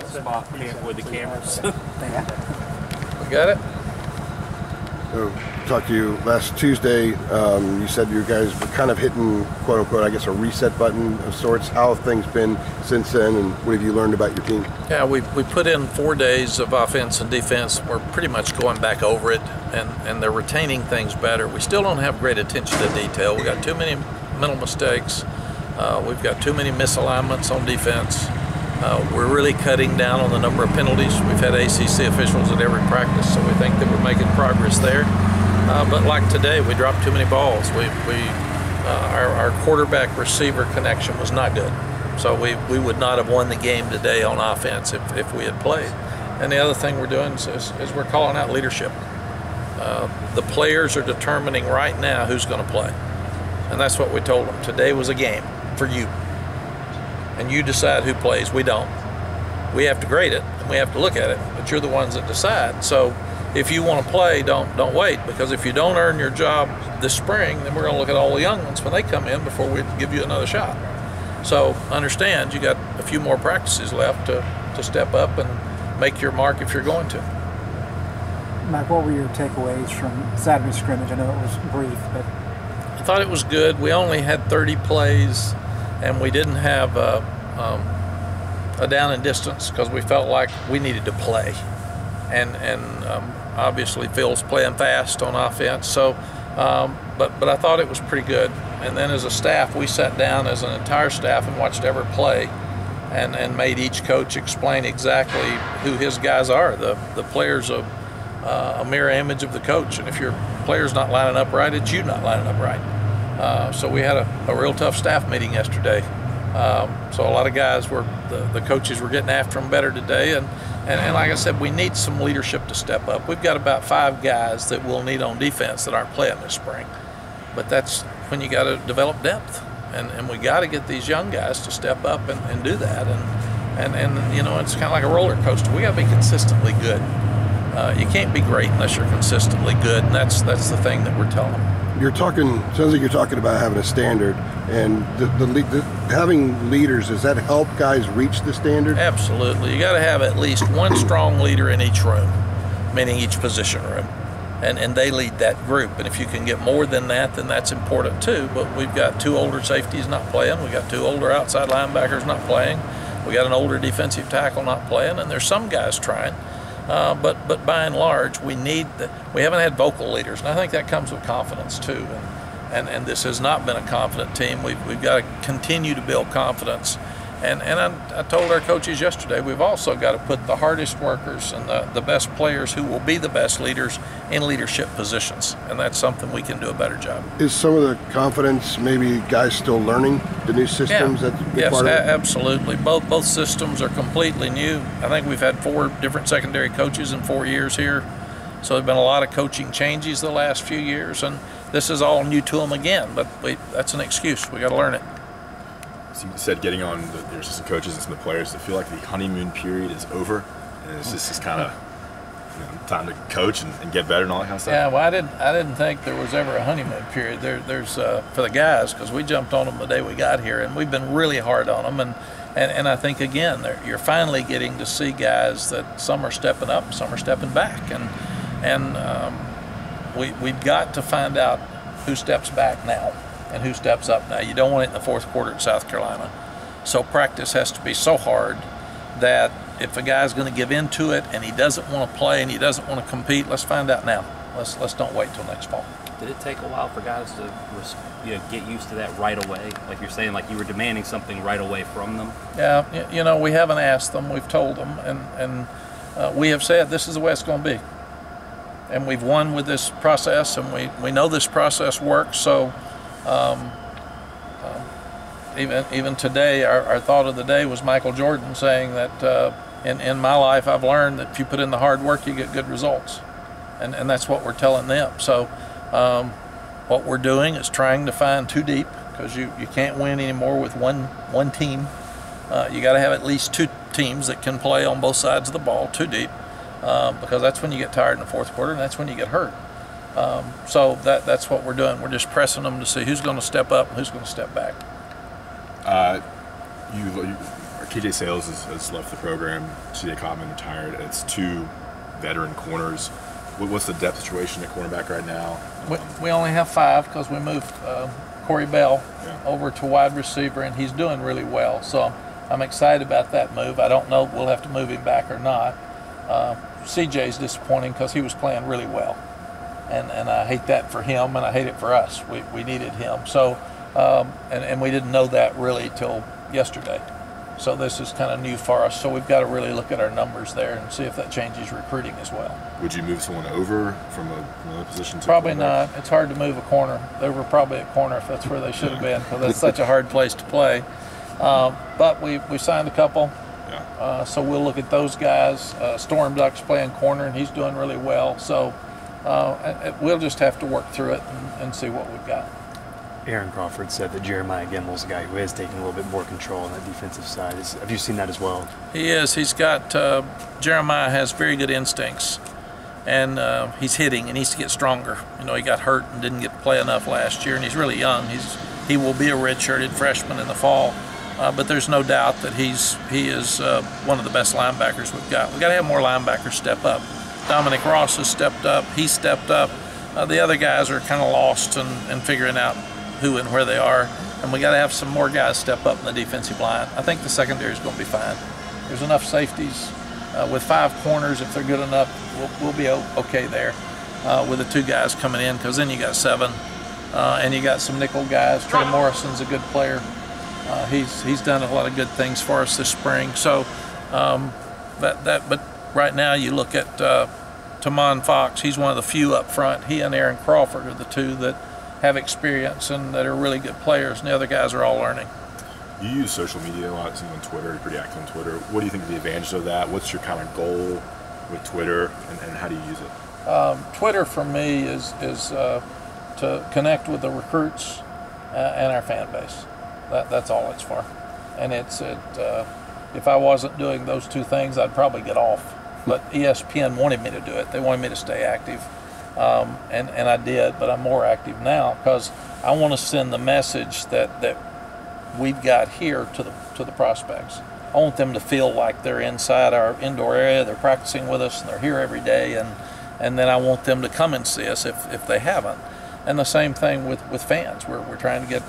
spot with the cameras. We got it. Talked to you last Tuesday. You said you guys were kind of hitting, quote unquote, I guess a reset button of sorts. How have things been since then, and what have you learned about your team? Yeah, we put in 4 days of offense and defense. We're pretty much going back over it, and they're retaining things better. We still don't have great attention to detail. We got too many mental mistakes. We've got too many misalignments on defense. We're really cutting down on the number of penalties. We've had ACC officials at every practice, so we think that we're making progress there. But like today, we dropped too many balls. Our quarterback receiver connection was not good. So we would not have won the game today on offense if we had played. And the other thing we're doing is we're calling out leadership. The players are determining right now who's going to play. And that's what we told them. Today was a game for you. And you decide who plays. We don't. We have to grade it and we have to look at it, but you're the ones that decide. So if you want to play, don't wait, because if you don't earn your job this spring, then we're going to look at all the young ones when they come in before we give you another shot. So understand, you got a few more practices left to step up and make your mark if you're going to. Mack, what were your takeaways from Saturday's scrimmage? I know it was brief, but I thought it was good. We only had 30 plays, and we didn't have a down and distance because we felt like we needed to play. And obviously Phil's playing fast on offense, so but I thought it was pretty good. And then as a staff, we sat down as an entire staff and watched every play and made each coach explain exactly who his guys are. The players are a mirror image of the coach, and if your player's not lining up right, it's you not lining up right. So we had a real tough staff meeting yesterday. So a lot of guys the coaches were getting after them better today, and like I said, we need some leadership to step up. We've got about 5 guys that we'll need on defense that aren't playing this spring, but that's when you got to develop depth, and we got to get these young guys to step up and do that, and you know, it's kind of like a roller coaster. We got to be consistently good. You can't be great unless you're consistently good, and that's the thing that we're telling them. Sounds like you're talking about having a standard, and having leaders, does that help guys reach the standard? Absolutely. You got to have at least one strong leader in each room, meaning each position room, and they lead that group. And if you can get more than that, then that's important too. But we've got 2 older safeties not playing. We got 2 older outside linebackers not playing. We got an older defensive tackle not playing, and there's some guys trying. But by and large, we haven't had vocal leaders, and I think that comes with confidence too. And this has not been a confident team. We've got to continue to build confidence. And I told our coaches yesterday, we've also got to put the hardest workers and the best players who will be the best leaders in leadership positions, and that's something we can do a better job. Is some of the confidence maybe guys still learning the new systems? Yeah. Yes, absolutely. Both systems are completely new. I think we've had 4 different secondary coaches in 4 years here, so there's been a lot of coaching changes the last few years, and this is all new to them again, but that's an excuse. We got to learn it. So you said getting on your assistant coaches and some of the players to feel like the honeymoon period is over, and it's just kind of time to coach and get better and all that kind of stuff. Yeah, well, I didn't think there was ever a honeymoon period. There's for the guys, because we jumped on them the day we got here, and we've been really hard on them, and I think again you're finally getting to see guys that some are stepping up, some are stepping back, and we've got to find out who steps back now and who steps up now. You don't want it in the 4th quarter at South Carolina. So practice has to be so hard that if a guy's going to give into it and he doesn't want to play and he doesn't want to compete, let's find out now. Let's don't wait till next fall. Did it take a while for guys to get used to that right away? Like you're saying, like you were demanding something right away from them? Yeah, we haven't asked them. We've told them, and we have said this is the way it's going to be. And we've won with this process, and we know this process works, so even today, our thought of the day was Michael Jordan saying that in my life I've learned that if you put in the hard work, you get good results, and that's what we're telling them. So what we're doing is trying to find 2 deep, because you can't win anymore with one team. You got to have at least 2 teams that can play on both sides of the ball, 2 deep, because that's when you get tired in the 4th quarter, and that's when you get hurt. So that's what we're doing. We're just pressing them to see who's going to step up and who's going to step back. You are KJ Sales has left the program. C.J. Cotman retired. And it's 2 veteran corners. What's the depth situation at cornerback right now? We only have 5 because we moved Corey Bell over to wide receiver, and he's doing really well. So I'm excited about that move. I don't know if we'll have to move him back or not. CJ's disappointing because he was playing really well, and I hate that for him, and I hate it for us. We needed him. So and we didn't know that really till yesterday. So this is kind of new for us. So we've got to really look at our numbers there and see if that changes recruiting as well. Would you move someone over from another position to Probably not. It's hard to move a corner. They were probably a corner if that's where they should have been, because that's such a hard place to play. But we signed a couple. Yeah. So we'll look at those guys. Storm Duck's playing corner, and he's doing really well. So we'll just have to work through it and see what we've got. Aaron Crawford said that Jeremiah Gimbel's a guy who is taking a little bit more control on that defensive side. Have you seen that as well? He is. He's got Jeremiah has very good instincts, and he's hitting and needs to get stronger. You know, he got hurt and didn't get to play enough last year, and he's really young. He will be a redshirted freshman in the fall, but there's no doubt that he is one of the best linebackers we've got. We've got to have more linebackers step up. Dominic Ross has stepped up. He stepped up. The other guys are kind of lost and figuring out who and where they are, and we got to have some more guys step up in the defensive line. I think the secondary is going to be fine. There's enough safeties with 5 corners. If they're good enough, we'll be okay there with the 2 guys coming in, because then you got 7, and you got some nickel guys. Trey Morrison's a good player. He's done a lot of good things for us this spring. So, but right now you look at Tamon Fox. He's one of the few up front. He and Aaron Crawford are the 2 that have experience and that are really good players, and the other guys are all learning. You use social media a lot, on Twitter. You're pretty active on Twitter. What do you think of the advantage of that? What's your kind of goal with Twitter, and how do you use it? Twitter for me is to connect with the recruits and our fan base. That's all it's for. And if I wasn't doing those 2 things, I'd probably get off. But ESPN wanted me to do it. They wanted me to stay active. And I did, but I'm more active now because I want to send the message that we've got here to the prospects. I want them to feel like they're inside our indoor area, they're practicing with us, and they're here every day, and then I want them to come and see us if they haven't. And the same thing with fans. We're trying to get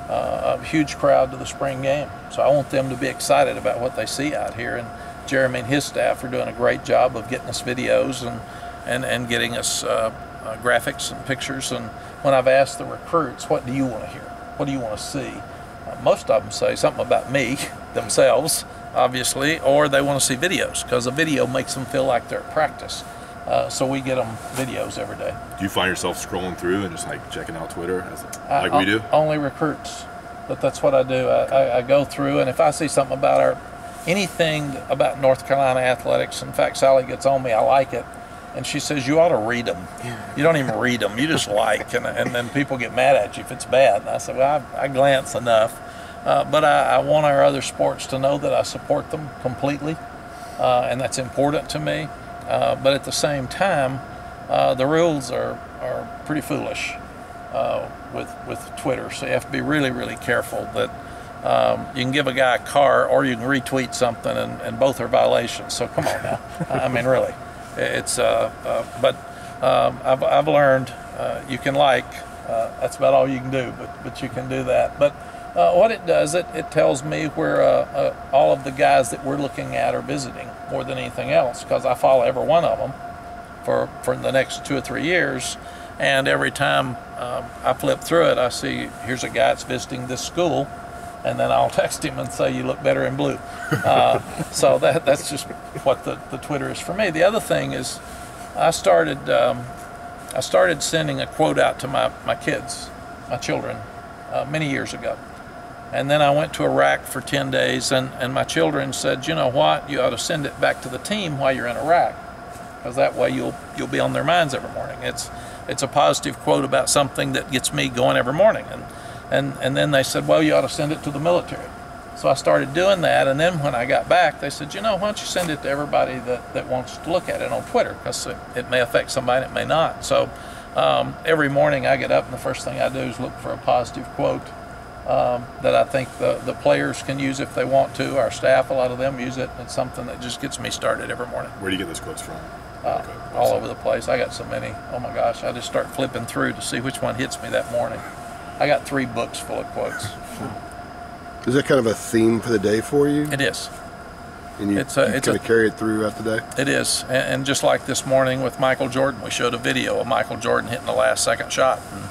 a huge crowd to the spring game, so I want them to be excited about what they see out here. And Jeremy and his staff are doing a great job of getting us videos and getting us graphics and pictures. And when I've asked the recruits, what do you want to hear? What do you want to see? Most of them say something about me, themselves, obviously, or they want to see videos, because a video makes them feel like they're at practice. So we get them videos every day. Do you find yourself scrolling through and just checking out Twitter like we do? Only recruits, but that's what I do. I go through, and if I see something about anything about North Carolina athletics, in fact, Sally gets on me, I like it. And she says, you ought to read them. You don't even read them. You just like. And then people get mad at you if it's bad. And I said, well, I glance enough. But I want our other sports to know that I support them completely. And that's important to me. But at the same time, the rules are pretty foolish with Twitter. So you have to be really, really careful that you can give a guy a car or you can retweet something, and both are violations. So come on now. I mean, really. It's but I've learned you can that's about all you can do, but you can do that. But what it does, it tells me where all of the guys that we're looking at are visiting more than anything else, because I follow every one of them for the next 2 or 3 years, and every time I flip through it, I see here's a guy that's visiting this school. And then I'll text him and say, you look better in blue. So that's just what the Twitter is for me. The other thing is I started sending a quote out to my kids, my children, many years ago. And then I went to Iraq for 10 days, and my children said, you know what, you ought to send it back to the team while you're in Iraq, because that way you'll be on their minds every morning. It's a positive quote about something that gets me going every morning. And then they said, well, you ought to send it to the military. So I started doing that, and then when I got back, they said, you know, why don't you send it to everybody that wants to look at it on Twitter, because it may affect somebody, it may not. So every morning I get up, and the first thing I do is look for a positive quote that I think the players can use if they want to. Our staff, a lot of them use it. It's something that just gets me started every morning. Where do you get those quotes from? All over the place. I got so many. Oh my gosh, I just start flipping through to see which one hits me that morning. I got 3 books full of quotes. Is that kind of a theme for the day for you? It is. And you kind of carry it throughout the day? It is. And just like this morning with Michael Jordan, we showed a video of Michael Jordan hitting the last second shot. And,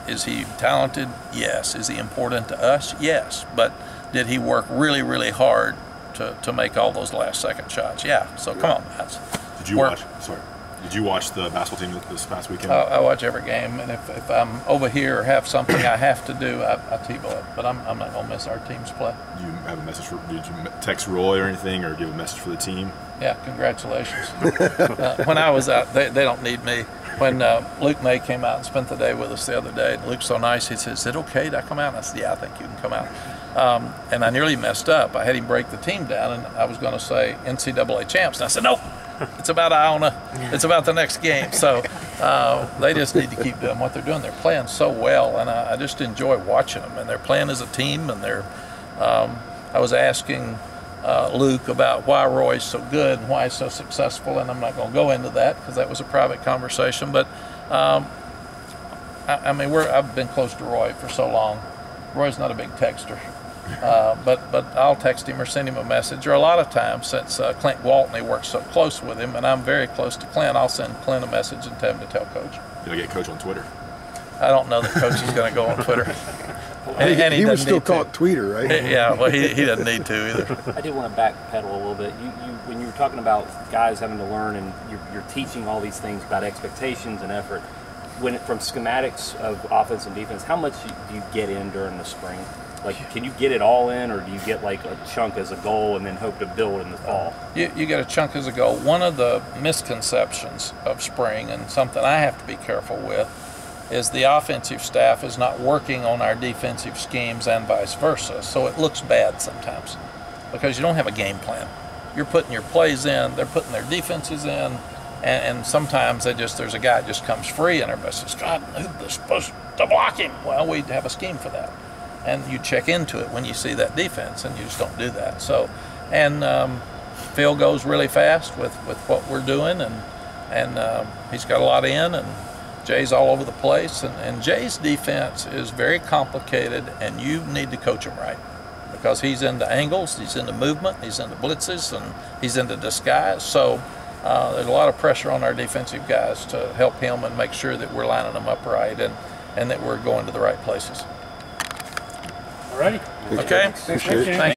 is he talented? Yes. Is he important to us? Yes. But did he work really, really hard to make all those last second shots? Yeah. So come on, guys. Did you watch? Sorry. Did you watch the basketball team this past weekend? I watch every game, and if I'm over here or have something I have to do, I TiVo it. But I'm not going to miss our team's play. Do you have a message did you text Roy or anything, or give a message for the team? Yeah, congratulations. When I was out, they don't need me. When Luke May came out and spent the day with us the other day, and Luke's so nice, he said, "Is it okay to come out?" And I said, "Yeah, I think you can come out." And I nearly messed up. I had him break the team down, and I was going to say NCAA champs. And I said, "Nope. It's about Iona. It's about the next game." So they just need to keep doing what they're doing. They're playing so well, and I just enjoy watching them. And they're playing as a team. And they're. I was asking Luke about why Roy's so good and why he's so successful, and I'm not going to go into that because that was a private conversation. But I mean, I've been close to Roy for so long. Roy's not a big texter. But I'll text him or send him a message, or a lot of times, since Clint Waltney works so close with him and I'm very close to Clint, I'll send Clint a message and tell him to tell Coach. You'll get Coach on Twitter. I don't know that Coach is going to go on Twitter. And he would still call it Tweeter, right? Yeah, well, he doesn't need to either. I did want to backpedal a little bit. When you were talking about guys having to learn, and you're teaching all these things about expectations and effort, from schematics of offense and defense, how much do you get in during the spring? Like, can you get it all in, or do you get like a chunk as a goal and then hope to build in the fall? You get a chunk as a goal. One of the misconceptions of spring, and something I have to be careful with, is the offensive staff is not working on our defensive schemes and vice versa. So it looks bad sometimes because you don't have a game plan. You're putting your plays in, they're putting their defenses in, and sometimes there's a guy that just comes free and everybody says, "God, who's supposed to block him?" Well, we have a scheme for that. And you check into it when you see that defense, and you just don't do that. So, and Phil goes really fast with what we're doing, and he's got a lot in, and Jay's all over the place. And Jay's defense is very complicated, and you need to coach him right because he's into angles, he's into movement, he's into blitzes, and he's into disguise. So there's a lot of pressure on our defensive guys to help him and make sure that we're lining them up right and that we're going to the right places. All righty. Okay. Appreciate it. Thank you.